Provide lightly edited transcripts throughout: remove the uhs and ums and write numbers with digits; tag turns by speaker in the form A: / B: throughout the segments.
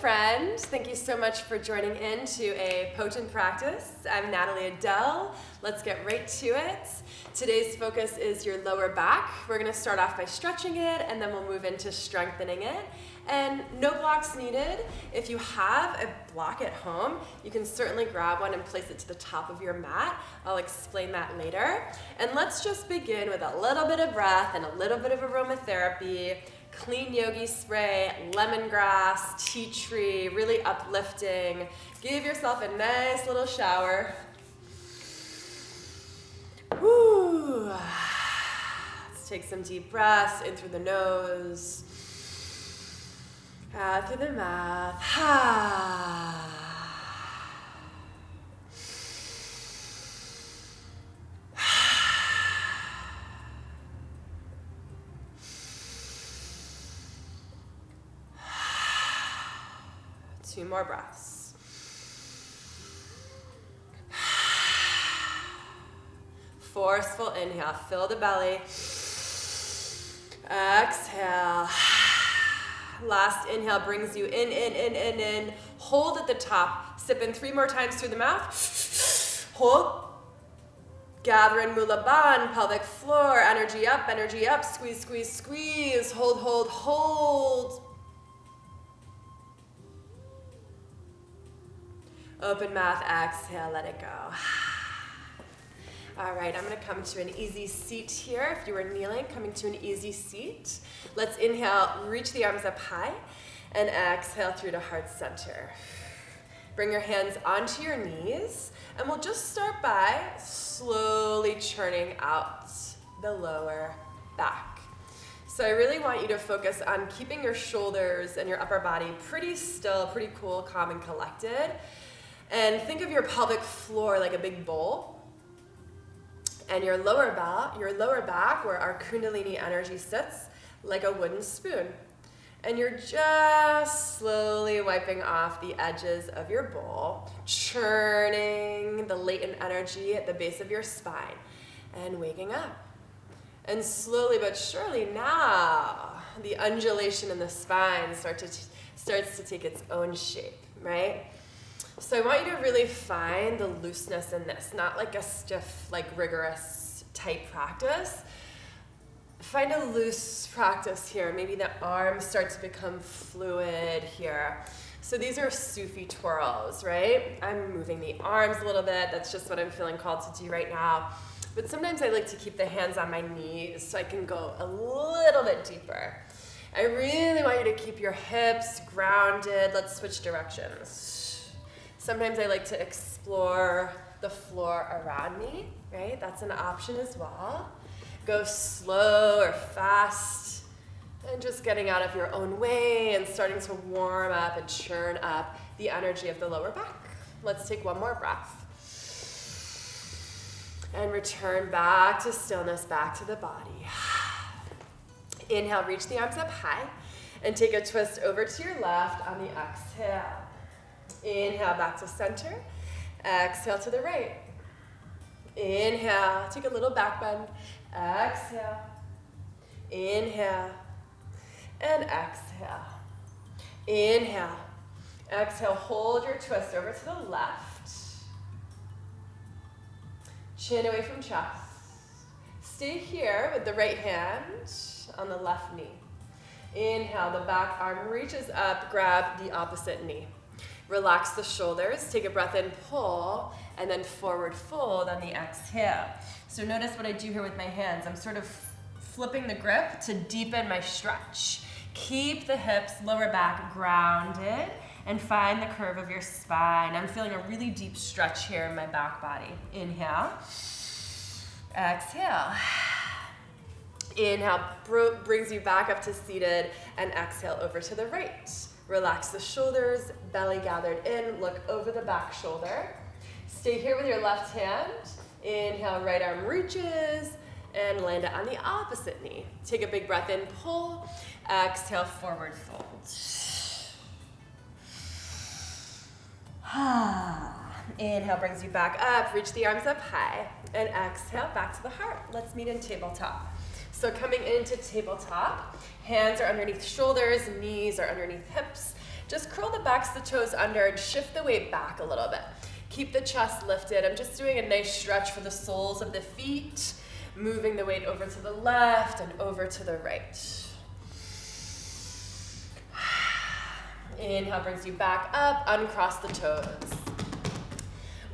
A: friend. Thank you so much for joining in to a potent practice. I'm Natalie Adele. Let's get right to it. Today's focus is your lower back. We're going to start off by stretching it, and then we'll move into strengthening it. And no blocks needed. If you have a block at home, you can certainly grab one and place it to the top of your mat. I'll explain that later. And let's just begin with a little bit of breath and a little bit of aromatherapy. Clean yogi spray, lemongrass, tea tree, really uplifting. Give yourself a nice little shower. Woo. Let's take some deep breaths in through the nose, out through the mouth. Two more breaths. Forceful inhale, fill the belly. Exhale. Last inhale brings you in. Hold at the top. Sip in 3 more times through the mouth. Hold. Gather in Mula Bandha, pelvic floor. Energy up. Squeeze, squeeze, squeeze. Hold. Open mouth, exhale, let it go. All right, I'm gonna come to an easy seat here. If you were kneeling, coming to an easy seat. Let's inhale, reach the arms up high, and exhale through to heart center. Bring your hands onto your knees, and we'll just start by slowly churning out the lower back. So I really want you to focus on keeping your shoulders and your upper body pretty still, pretty cool, calm, and collected. And think of your pelvic floor like a big bowl. And your lower back, where our Kundalini energy sits, like a wooden spoon. And you're just slowly wiping off the edges of your bowl, churning the latent energy at the base of your spine, and waking up. And slowly but surely now, the undulation in the spine starts to take its own shape, right? So I want you to really find the looseness in this, not like a stiff, like rigorous type practice. Find a loose practice here. Maybe the arms start to become fluid here. So these are Sufi Twirls, right? I'm moving the arms a little bit. That's just what I'm feeling called to do right now. But sometimes I like to keep the hands on my knees so I can go a little bit deeper. I really want you to keep your hips grounded. Let's switch directions. Sometimes I like to explore the floor around me, right? That's an option as well. Go slow or fast, and just getting out of your own way and starting to warm up and churn up the energy of the lower back. Let's take one more breath. And return back to stillness, back to the body. Inhale, reach the arms up high, and take a twist over to your left on the exhale. Inhale, back to center. Exhale to the right. Inhale, take a little back bend. Exhale. Inhale. And exhale. Inhale. Exhale, hold your twist over to the left. Chin away from chest. Stay here with the right hand on the left knee. Inhale, the back arm reaches up, grab the opposite knee. Relax the shoulders, take a breath in, pull, and then forward fold on the exhale. So notice what I do here with my hands. I'm sort of flipping the grip to deepen my stretch. Keep the hips, lower back grounded, and find the curve of your spine. I'm feeling a really deep stretch here in my back body. Inhale, exhale. Inhale, brings you back up to seated, and exhale over to the right. Relax the shoulders, belly gathered in, look over the back shoulder. Stay here with your left hand. Inhale, right arm reaches, and land it on the opposite knee. Take a big breath in, pull. Exhale, forward fold. Inhale brings you back up, reach the arms up high, and exhale, back to the heart. Let's meet in tabletop. So coming into tabletop, hands are underneath shoulders, knees are underneath hips. Just curl the backs of the toes under and shift the weight back a little bit. Keep the chest lifted. I'm just doing a nice stretch for the soles of the feet, moving the weight over to the left and over to the right. Inhale brings you back up, uncross the toes.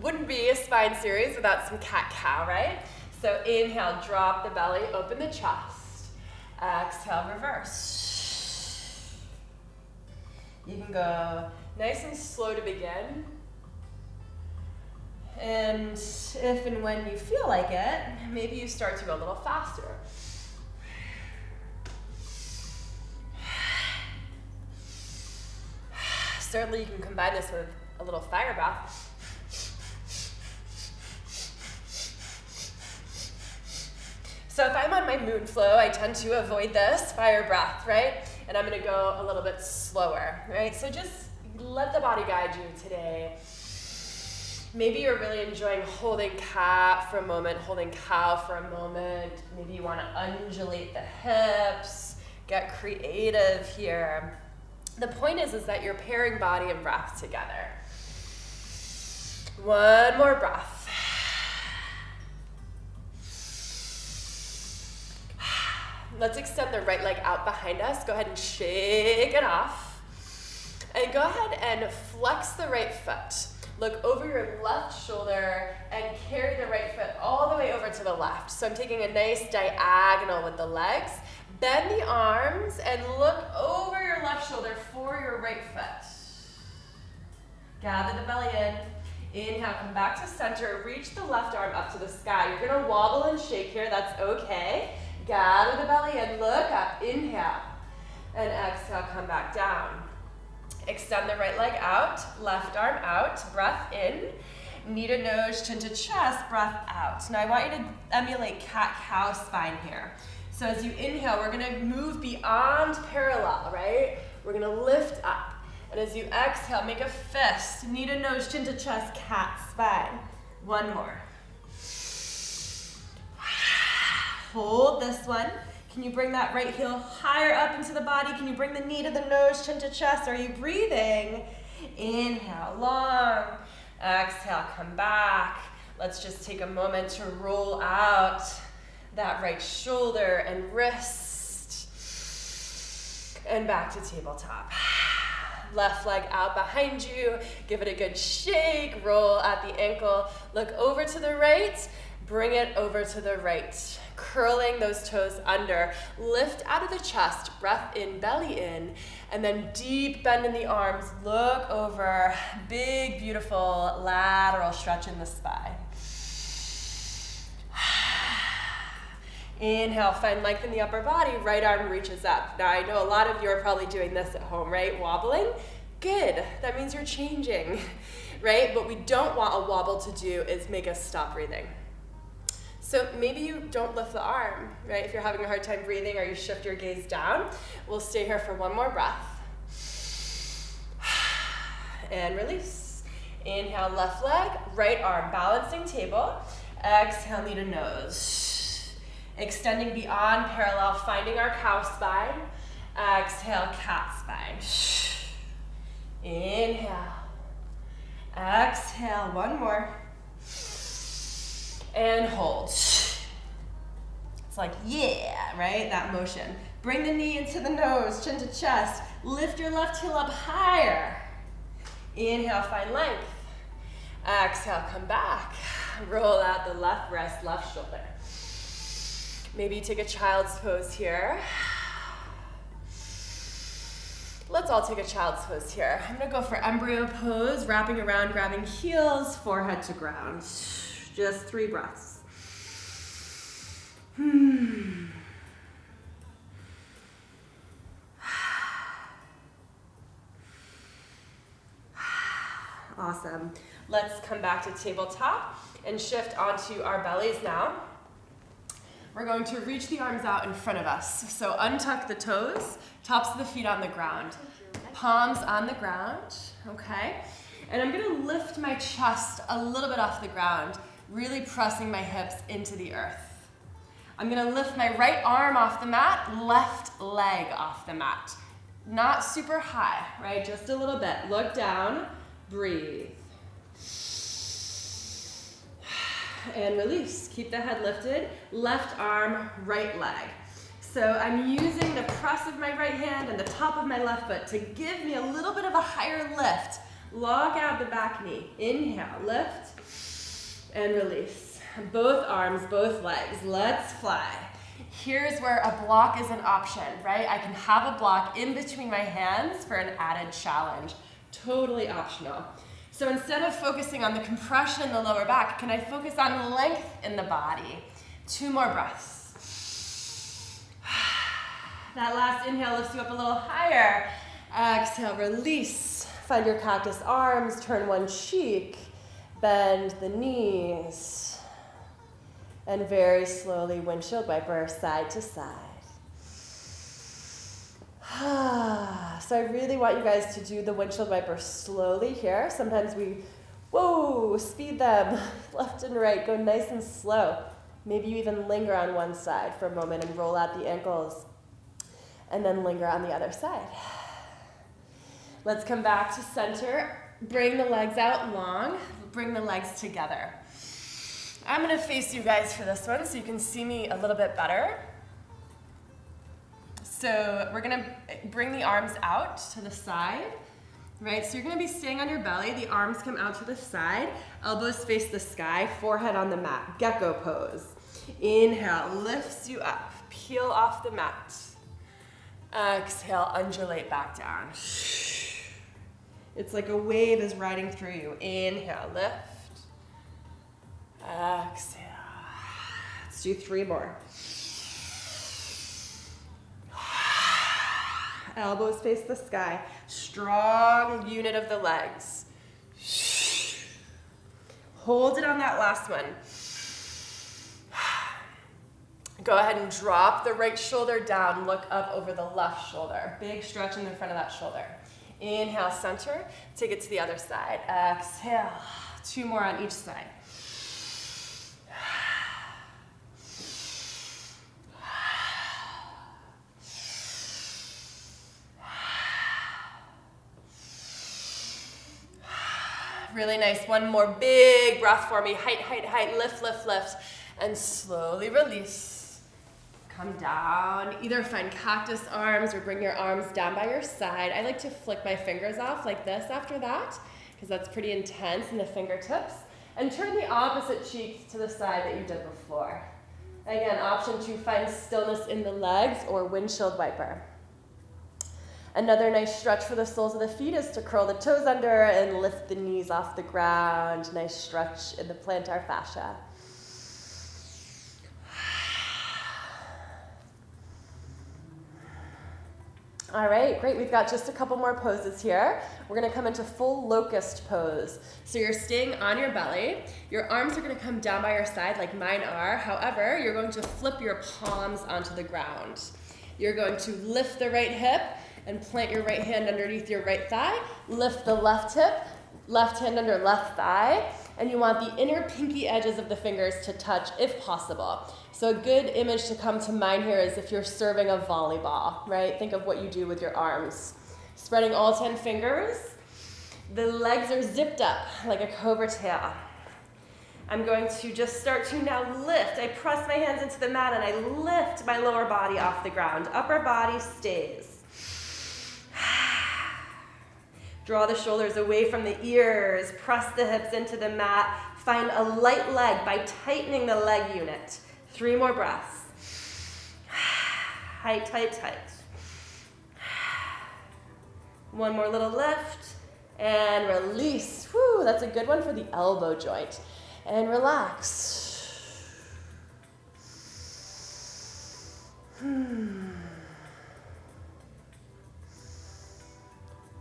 A: Wouldn't be a spine series without some cat-cow, right? So inhale, drop the belly, open the chest. Exhale, reverse. You can go nice and slow to begin. And if and when you feel like it, maybe you start to go a little faster. Certainly you can combine this with a little fire breath. So if I'm on my moon flow, I tend to avoid this fire breath, right? And I'm gonna go a little bit slower, right? So just let the body guide you today. Maybe you're really enjoying holding cat for a moment, holding cow for a moment. Maybe you wanna undulate the hips, get creative here. The point is that you're pairing body and breath together. One more breath. Let's extend the right leg out behind us. Go ahead and shake it off. And go ahead and flex the right foot. Look over your left shoulder and carry the right foot all the way over to the left. So I'm taking a nice diagonal with the legs. Bend the arms and look over your left shoulder for your right foot. Gather the belly in. Inhale, come back to center. Reach the left arm up to the sky. You're gonna wobble and shake here, that's okay. Gather the belly in, look up, inhale. And exhale, come back down. Extend the right leg out, left arm out, breath in. Knee to nose, chin to chest, breath out. Now I want you to emulate cat-cow spine here. So as you inhale, we're gonna move beyond parallel, right? We're gonna lift up. And as you exhale, make a fist, knee to nose, chin to chest, cat spine. One more. Hold this one. Can you bring that right heel higher up into the body? Can you bring the knee to the nose, chin to chest? Are you breathing? Inhale, long. Exhale, come back. Let's just take a moment to roll out that right shoulder and wrist. And back to tabletop. Left leg out behind you. Give it a good shake. Roll at the ankle. Look over to the right. Bring it over to the right. Curling those toes under. Lift out of the chest. Breath in, belly in. And then deep bend in the arms. Look over. Big, beautiful lateral stretch in the spine. Inhale, find length in the upper body. Right arm reaches up. Now I know a lot of you are probably doing this at home, right? Wobbling. Good. That means you're changing, right? What we don't want a wobble to do is make us stop breathing. So maybe you don't lift the arm, right? If you're having a hard time breathing or you shift your gaze down, we'll stay here for one more breath. And release. Inhale, left leg, right arm, balancing table. Exhale, knee to nose. Extending beyond parallel, finding our cow spine. Exhale, cat spine. Inhale. Exhale, one more. And hold. It's like, yeah, right? That motion. Bring the knee into the nose, chin to chest. Lift your left heel up higher. Inhale, find length. Exhale, come back. Roll out the left wrist, left shoulder. Maybe you take a child's pose here. Let's all take a child's pose here. I'm gonna go for embryo pose, wrapping around, grabbing heels, forehead to ground. Just 3 breaths. Awesome. Let's come back to tabletop and shift onto our bellies now. We're going to reach the arms out in front of us. So untuck the toes, tops of the feet on the ground. Palms on the ground, okay? And I'm gonna lift my chest a little bit off the ground, really pressing my hips into the earth. I'm gonna lift my right arm off the mat, left leg off the mat. Not super high, right? Just a little bit. Look down, breathe. And release. Keep the head lifted. Left arm, right leg. So I'm using the press of my right hand and the top of my left foot to give me a little bit of a higher lift. Lock out the back knee. Inhale, lift, and release. Both arms, both legs. Let's fly. Here's where a block is an option, right? I can have a block in between my hands for an added challenge. Totally optional. So instead of focusing on the compression in the lower back, can I focus on length in the body? 2 more breaths. That last inhale lifts you up a little higher. Exhale, release. Find your cactus arms, turn one cheek, bend the knees, and very slowly windshield wiper side to side. So I really want you guys to do the windshield wiper slowly here. Sometimes we, speed them left and right, go nice and slow. Maybe you even linger on one side for a moment and roll out the ankles, and then linger on the other side. Let's come back to center. Bring the legs out long. Bring the legs together. I'm going to face you guys for this one so you can see me a little bit better. So we're going to bring the arms out to the side, right? So you're going to be staying on your belly. The arms come out to the side. Elbows face the sky. Forehead on the mat. Gecko pose. Inhale, lifts you up. Peel off the mat. Exhale, undulate back down. It's like a wave is riding through you. Inhale, lift. Exhale. Let's do 3 more. Elbows face the sky. Strong unit of the legs. Hold it on that last one. Go ahead and drop the right shoulder down. Look up over the left shoulder. Big stretch in the front of that shoulder. Inhale, center. Take it to the other side. Exhale. 2 more on each side. Really nice. One more big breath for me. Height, height, height. Lift, lift, lift. And slowly release. Come down. Either find cactus arms or bring your arms down by your side. I like to flick my fingers off like this after that because that's pretty intense in the fingertips. And turn the opposite cheek to the side that you did before. Again, option 2, find stillness in the legs or windshield wiper. Another nice stretch for the soles of the feet is to curl the toes under and lift the knees off the ground. Nice stretch in the plantar fascia. All right, great. We've got just a couple more poses here. We're going to come into full locust pose. So you're staying on your belly. Your arms are going to come down by your side like mine are. However, you're going to flip your palms onto the ground. You're going to lift the right hip and plant your right hand underneath your right thigh. Lift the left hip, left hand under left thigh, and you want the inner pinky edges of the fingers to touch if possible. So a good image to come to mind here is if you're serving a volleyball, right? Think of what you do with your arms. Spreading all 10 fingers. The legs are zipped up like a cobra tail. I'm going to just start to now lift. I press my hands into the mat and I lift my lower body off the ground. Upper body stays. Draw the shoulders away from the ears. Press the hips into the mat. Find a light leg by tightening the leg unit. 3 more breaths. Tight, tight, tight. 1 more little lift. And release. Whew, that's a good one for the elbow joint. And relax.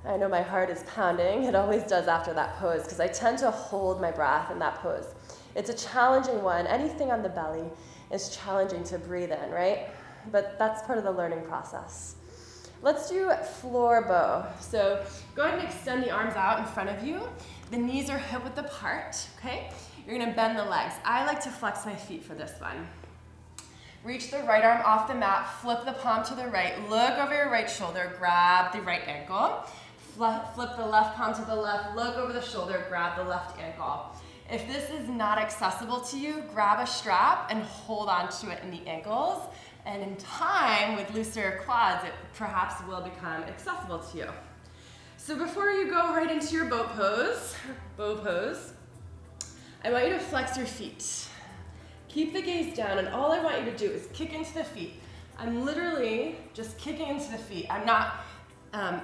A: I know my heart is pounding. It always does after that pose because I tend to hold my breath in that pose. It's a challenging one. Anything on the belly is challenging to breathe in, right? But that's part of the learning process. Let's do floor bow. So go ahead and extend the arms out in front of you. The knees are hip width apart, okay? You're gonna bend the legs. I like to flex my feet for this one. Reach the right arm off the mat, flip the palm to the right, look over your right shoulder, grab the right ankle. Flip the left palm to the left, look over the shoulder, grab the left ankle. If this is not accessible to you, grab a strap and hold on to it in the ankles. And in time, with looser quads, it perhaps will become accessible to you. So before you go right into your bow pose, I want you to flex your feet. Keep the gaze down, and all I want you to do is kick into the feet. I'm literally just kicking into the feet. I'm not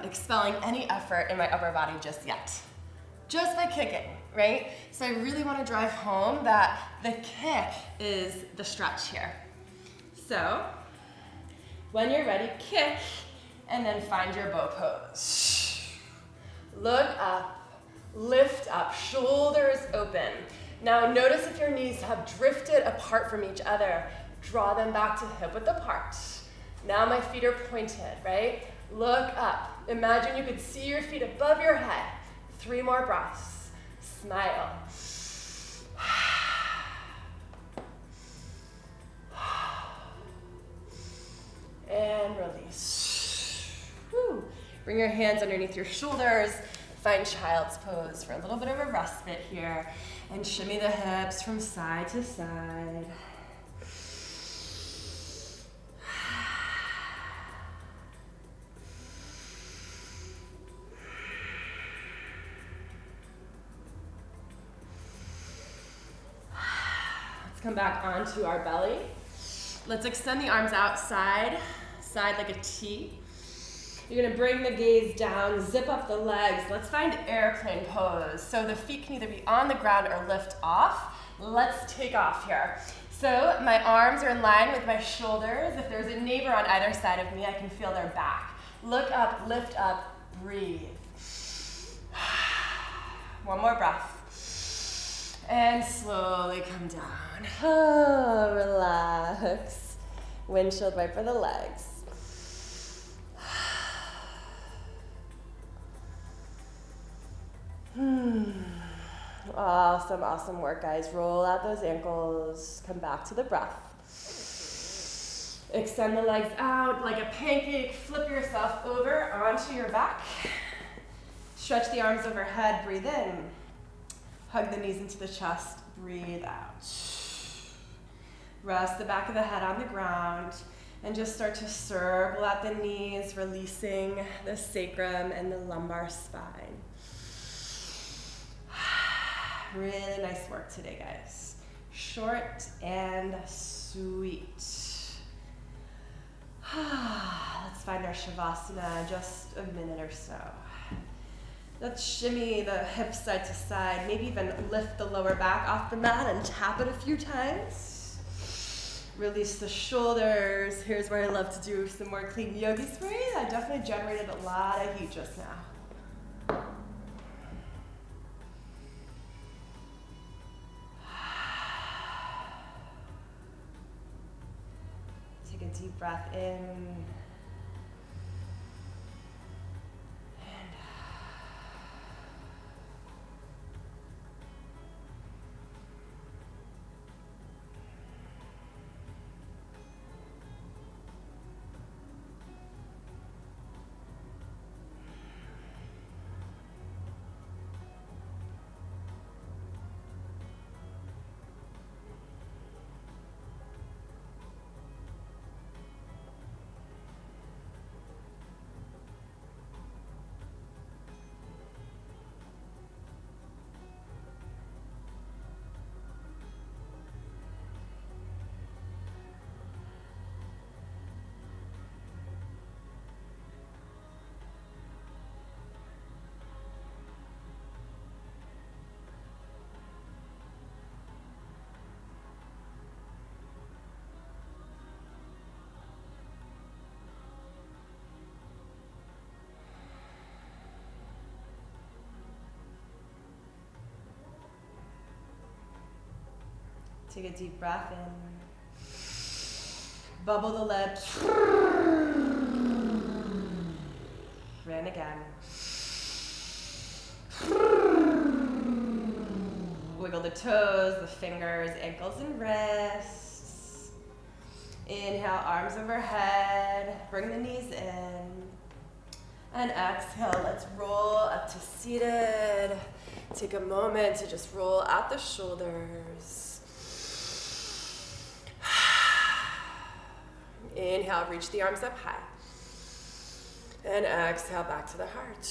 A: expelling any effort in my upper body just yet. Just by kicking, right? So I really want to drive home that the kick is the stretch here. So when you're ready, kick, and then find your bow pose. Look up, lift up, shoulders open. Now notice if your knees have drifted apart from each other. Draw them back to hip width apart. Now my feet are pointed, right? Look up. Imagine you could see your feet above your head. 3 more breaths. Smile. And release. Woo. Bring your hands underneath your shoulders. Find child's pose for a little bit of a respite here. And shimmy the hips from side to side. Let's come back onto our belly. Let's extend the arms outside, side like a T. You're gonna bring the gaze down, zip up the legs. Let's find airplane pose. So the feet can either be on the ground or lift off. Let's take off here. So my arms are in line with my shoulders. If there's a neighbor on either side of me, I can feel their back. Look up, lift up, breathe. One more breath. And slowly come down. Oh, relax. Windshield wiper the legs. Awesome, awesome work, guys. Roll out those ankles. Come back to the breath. Extend the legs out like a pancake. Flip yourself over onto your back. Stretch the arms overhead. Breathe in. Hug the knees into the chest. Breathe out. Rest the back of the head on the ground. And just start to circle out the knees, releasing the sacrum and the lumbar spine. Really nice work today, guys. Short and sweet. Let's find our Shavasana, just a minute or so. Let's shimmy the hips side to side, maybe even lift the lower back off the mat and tap it a few times. Release the shoulders. Here's where I love to do some more clean yogi spray. That definitely generated a lot of heat just now. Take a deep breath in. Take a deep breath in. Bubble the lips. And again. Wiggle the toes, the fingers, ankles, and wrists. Inhale, arms overhead, bring the knees in. And exhale, let's roll up to seated. Take a moment to just roll out the shoulders. Inhale, reach the arms up high. And exhale, back to the heart.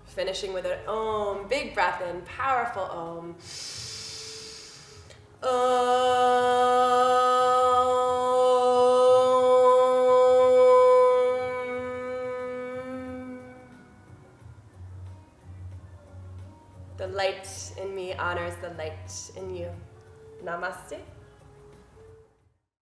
A: Finishing with an Om, big breath in, powerful Om. The light in me honors the light in you. Namaste.